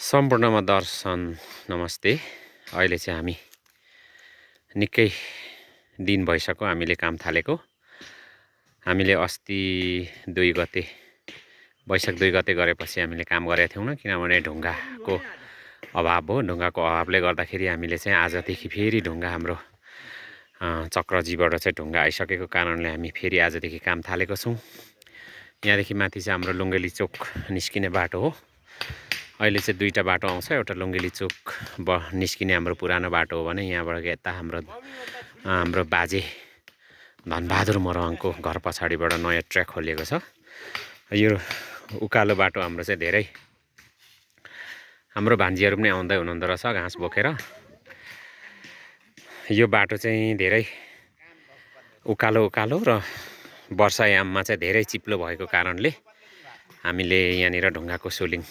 सम्पूर्णमा दर्शन नमस्ते। अहिले चाहिँ हामी निकै दिन भइसक्यो हामीले काम थालेको। हामीले अस्ति 2 गते वैशाख 2 गते गरेपछि हामीले काम गरेका थियौँ, किनभने ढुङ्गाको अभाव हो। ढुङ्गाको अभावले गर्दाखेरि हामीले चाहिँ आजदेखि फेरि ढुङ्गा हाम्रो चक्रजीबाट चाहिँ ढुङ्गा आइसकेको कारणले हामी फेरि आजदेखि काम थालेको छौँ। यहाँदेखि माथि चाहिँ हाम्रो लुङ्गेली चोक निस्किने बाटो हो। अहिले चाहिँ 2टा बाटो आउँछ। एउटा लुङ्गेली चोक निस्किने हाम्रो पुरानो बाटो हो भने यहाँबाट यता हाम्रो बाजे धनबहादुर मरवाङको घर पछाडिबाट नयाँ ट्र्याक खोलिएको छ। यो उकालो बाटो हाम्रो चाहिँ धेरै हाम्रो भान्जीहरू पनि आउँदै हुनुहुँदो रहेछ घाँस बोकेर। यो बाटो चाहिँ धेरै उकालो र वर्षायाममा चाहिँ धेरै चिप्लो भएको कारणले हामीले यहाँनिर ढुङ्गाको सोलिङ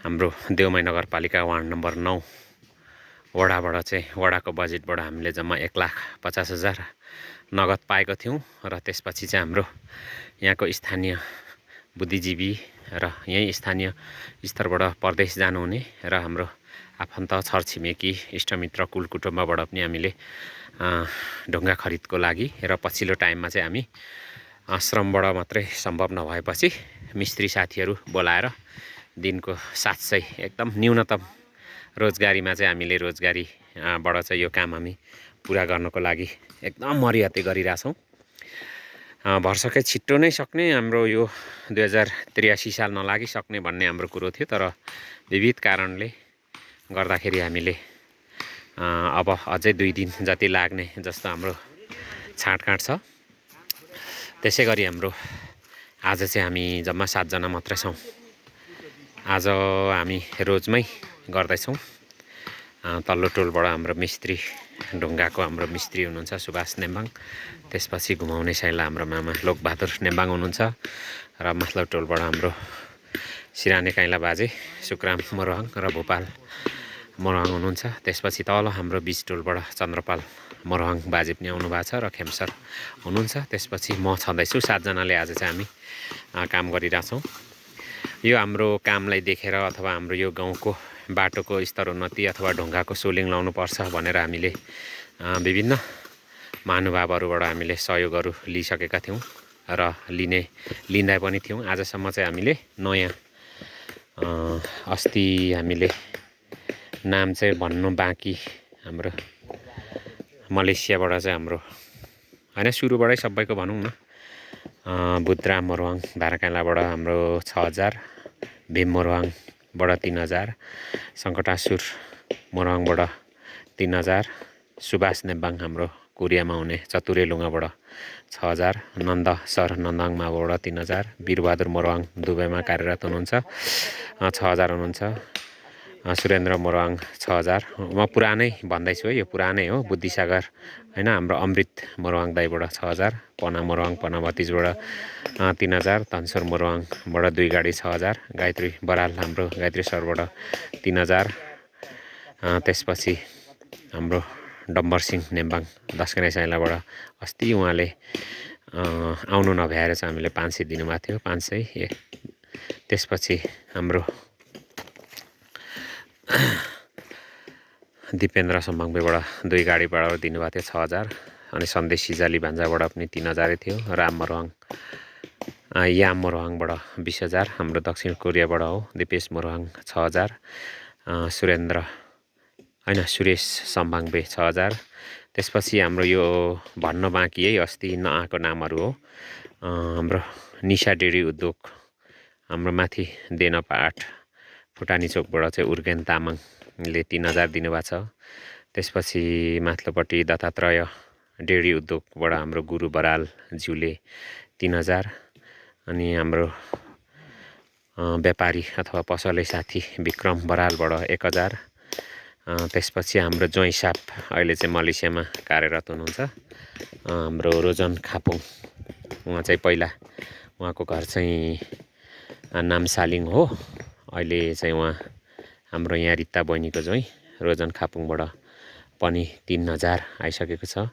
हाम्रो देउमाई नगरपालिका वार्ड नम्बर 9 वडाबाट चाहिँ वडाको बजेटबाट हामीले जम्मा 1,50,000 नगद पाएको थियौँ। र त्यसपछि चाहिँ हाम्रो यहाँको स्थानीय बुद्धिजीवी र यहीँ स्थानीय स्तरबाट परदेश जानुहुने र हाम्रो आफन्त छरछिमेकी इष्टमित्र कुलकुटुम्बबाट पनि हामीले ढुङ्गा खरिदको लागि र पछिल्लो टाइममा चाहिँ हामी श्रमबाट मात्रै सम्भव नभएपछि मिस्त्री साथीहरू बोलाएर दिनको 700 एकदम न्यूनतम रोजगारीमा चाहिँ हामीले रोजगारीबाट चाहिँ यो काम हामी पुरा गर्नको लागि एकदम मरिहत्ते गरिरहेछौँ। भर्सकै छिट्टो नै सक्ने हाम्रो यो 2083 साल नलागिसक्ने भन्ने हाम्रो कुरो थियो, तर विविध कारणले गर्दाखेरि हामीले अब अझै 2 दिन जति लाग्ने जस्तो हाम्रो छाँटकाँट छ। त्यसै गरी हाम्रो आज चाहिँ हामी जम्मा 7 जना मात्रै छौँ। आज हामी रोजमै गर्दैछौँ। तल्लो टोलबाट हाम्रो मिस्त्री ढुङ्गाको हाम्रो मिस्त्री हुनुहुन्छ सुभाष नेम्बाङ, त्यसपछि घुमाउने साइला हाम्रो मामा लोकबहादुर नेम्बाङ हुनुहुन्छ र माथिल्लो टोलबाट हाम्रो सिराने काइला बाजे सुकराम मरवाङ र भोपाल मरवाङ हुनुहुन्छ। त्यसपछि तल हाम्रो बिच टोलबाट चन्द्रपाल मरवाङ बाजे पनि आउनु भएको छ र खेमसर हुनुहुन्छ। त्यसपछि म छँदैछु। 7 जनाले आज चाहिँ हामी काम गरिरहेछौँ। यो हाम्रो कामलाई देखेर अथवा हाम्रो यो गाउँको बाटोको स्तर उन्नति अथवा ढुङ्गाको सोलिङ लाउनुपर्छ भनेर हामीले विभिन्न महानुभावहरूबाट हामीले सहयोगहरू लिइसकेका थियौँ र लिँदै पनि थियौँ। आजसम्म चाहिँ हामीले नयाँ अस्ति हामीले नाम चाहिँ भन्नु बाँकी हाम्रो मलेसियाबाट चाहिँ हाम्रो होइन सुरुबाटै सबैको भनौँ न, बुद्धराम मरवाङ धाराकाइलाबाट हाम्रो 6,000, भीम मरवाङबाट 3,000, सङ्कटासुर मरवाङबाट 3,000, सुभाष नेम्बाङ हाम्रो कोरियामा हुने चतुरे लुङ्गाबाट 6,000, नन्द सर नन्दाङमाबाट 3,000, वीरबहादुर मरवाङ दुबईमा कार्यरत हुनुहुन्छ 6,000 हुनुहुन्छ, सुरेन्द्र मरवाङ 6,000। म पुरानै भन्दैछु है, यो पुरानै हो। बुद्धिसागर होइन हाम्रो अमृत मरवाङ दाईबाट 6,000, पना मरवाङ पना भतिजबाट 3,000, धनसर मरवाङबाट 2 गाडी 6,000, गायत्री बराल हाम्रो गायत्री सरबाट 3,000। त्यसपछि हाम्रो डम्बरसिंह नेम्बाङ दसकने साइलाबाट अस्ति उहाँले आउनु नभ्याएर चाहिँ हामीले 500 दिनुभएको थियो, 500। त्यसपछि हाम्रो दिपेन्द्र सम्बाङबेबाट 2 गाडी भाडा दिनुभएको थियो 6,000। अनि सन्देश सिजाली भान्जाबाट पनि 3,000 थियो। राम मरवाङ याम मरवाङबाट 20,000, हाम्रो दक्षिण कोरियाबाट हो दिपेश मरवाङ 6,000, सुरेश सम्बाङबे 6,000। त्यसपछि हाम्रो यो भन्न बाँकी है अस्ति नआएको नामहरू हो। हाम्रो निशा डेरी उद्योग हाम्रो माथि देनपाट फुटानी चोकबाट चाहिँ उर्गेन तामाङले 3,000 दिनुभएको छ। त्यसपछि माथिल्लोपट्टि दत्तात्रेय डेरी उद्योगबाट हाम्रो गुरु बराल ज्यूले 3,000। अनि हाम्रो व्यापारी अथवा पसले साथी विक्रम बरालबाट 1,000। त्यसपछि हाम्रो ज्वाइँ साप अहिले चाहिँ मलेसियामा कार्यरत हुनुहुन्छ हाम्रो रोजन खापुङ। उहाँ चाहिँ पहिला उहाँको घर चाहिँ नामसालिङ हो। अहिले चाहिँ उहाँ हाम्रो यहाँ रित्ता बहिनीको ज्वाइँ रोजन खापुङबाट पनि 3,000 आइसकेको छ।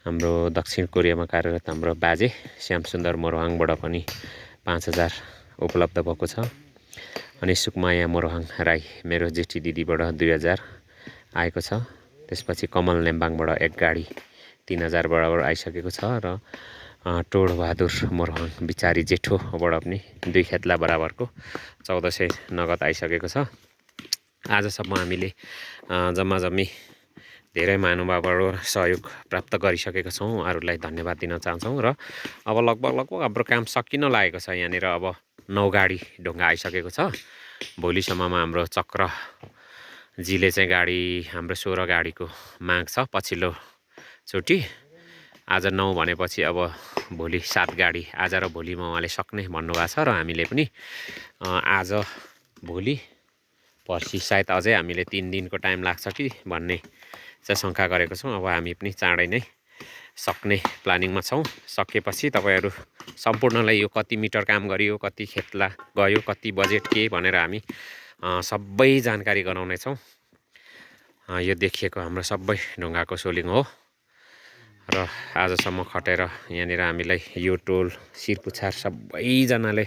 हाम्रो दक्षिण कोरियामा कार्यरत हाम्रो बाजे श्यामसुन्दर मरवाङबाट पनि 5,000 उपलब्ध भएको छ। अनि सुकमाया मोरहाङ राई मेरो जेठी दिदीबाट 2000 आएको छ। त्यसपछि कमल नेम्बाङबाट एक गाडी 3000 बराबर आइसकेको छ र टोडबहादुर मोरहाङ बिचारी जेठोबाट पनि 2 खेतला बराबरको 1400 नगद आइसकेको छ। आजसम्म हामीले जम्मा जम्मी धेरै महानुभावबाट सहयोग प्राप्त गरिसकेका छौँ। उहाँहरूलाई धन्यवाद दिन चाहन्छौँ र अब लगभग हाम्रो काम सकिन लागेको छ। यहाँनिर अब 9 गाडी ढुङ्गा आइसकेको छ। भोलिसम्ममा हाम्रो चक्रजीले चाहिँ गाडी हाम्रो 16 गाडीको माग छ पछिल्लो चोटि। आज 9 भनेपछि अब भोलि 7 गाडी आज र भोलिमा उहाँले सक्ने भन्नुभएको छ र हामीले पनि आज भोलि पर्सि सायद अझै हामीले 3 दिनको टाइम लाग्छ कि भन्ने चाहिँ शङ्का गरेको छौँ। अब हामी पनि चाँडै नै सक्ने प्लानिङमा छौँ। सकेपछि तपाईँहरू सम्पूर्णलाई यो कति मिटर काम गरियो, कति खेतला गयो, कति बजेट के भनेर हामी सबै जानकारी गराउनेछौँ। यो देखिएको हाम्रो सबै ढुङ्गाको सोलिङ हो र आजसम्म खटेर यहाँनिर हामीलाई यो टोल शिरपुच्छार सबैजनाले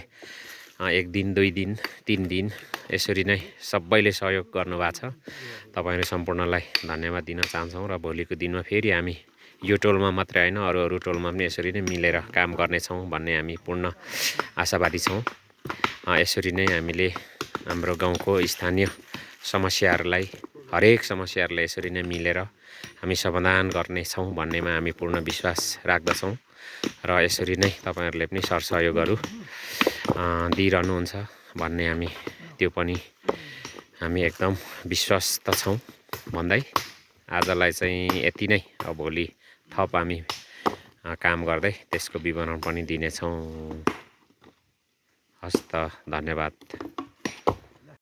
1 दिन 2 दिन 3 दिन यसरी नै सबैले सहयोग गर्नुभएको छ। तपाईँहरू सम्पूर्णलाई धन्यवाद दिन चाहन्छौँ र भोलिको दिनमा फेरि हामी यो टोलमा मात्रै होइन अरू टोलमा पनि यसरी नै मिलेर काम गर्नेछौँ भन्ने हामी पूर्ण आशावादी छौँ। यसरी नै हामीले हाम्रो गाउँको स्थानीय समस्याहरूलाई हरेक समस्याहरूलाई यसरी नै मिलेर हामी समाधान गर्नेछौँ भन्नेमा हामी पूर्ण विश्वास राख्दछौँ र यसरी नै तपाईँहरूले पनि सरसहयोगहरू दिइरहनुहुन्छ भन्ने हामी त्यो पनि हामी एकदम विश्वस्त छौँ भन्दै आजलाई चाहिँ यति नै। अब भोलि थप हामी काम गर्दै त्यसको विवरण पनि दिनेछौँ। हस्त धन्यवाद।